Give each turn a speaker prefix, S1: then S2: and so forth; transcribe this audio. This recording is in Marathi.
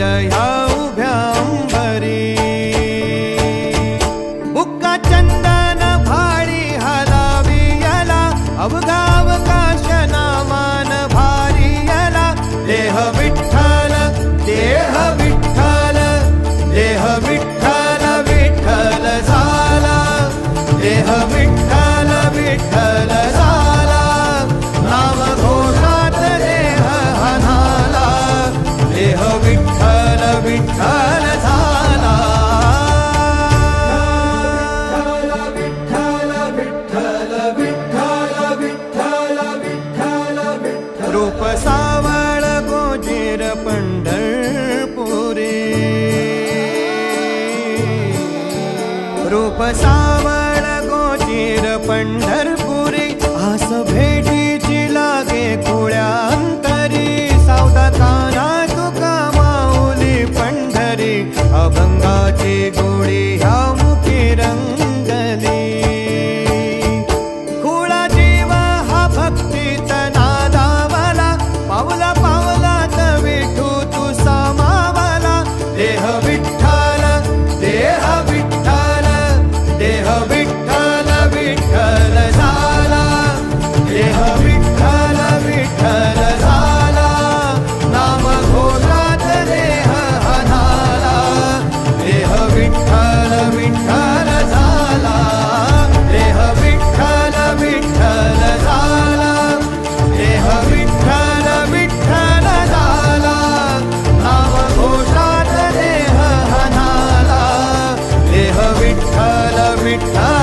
S1: ह्या उभ्या अंबरी. बुक्का चंदन भाळी हलावी याला अवघा अवकाश नामान भारी याला. देह विठ्ठल देह विठ्ठल देह विठ्ठल विठ्ठल झाला. देह विठ्ठल विठ्ठल झाला. नाम घोषात देह हनाला. देह विठ्ठल विठ्ठल झाला. विठ्ठल विठ्ठल विठ्ठल विठ्ठल विठ्ठल विठ्ठल. रूप सावळ गोजीर पंढरपुरी. रूप सावळ गोजीर पंढरपुरी. आस भेटीची लागे खुळ्या अंतरी. सावधा काना तुका माऊली पंढरी. अभंगाची गोडी ह्या मुखी रंगली. खुळा जीव हा भक्तीत नादावला. पावला पावलात विठू तू सामावला. देह विठ्ठल देह विठ्ठल देह विठ्ठल विठ्ठल झाला. देह विठ्ठल विठ्ठल झाला. नाम घोषात देह हनाला. देह विठ्ठल विठ्ठल झाला. देह विठ्ठल विठ्ठल झाला. देह विठ्ठल विठ्ठल झाला. नाम घोषात देह हनाला. देह विठ्ठल विठ्ठल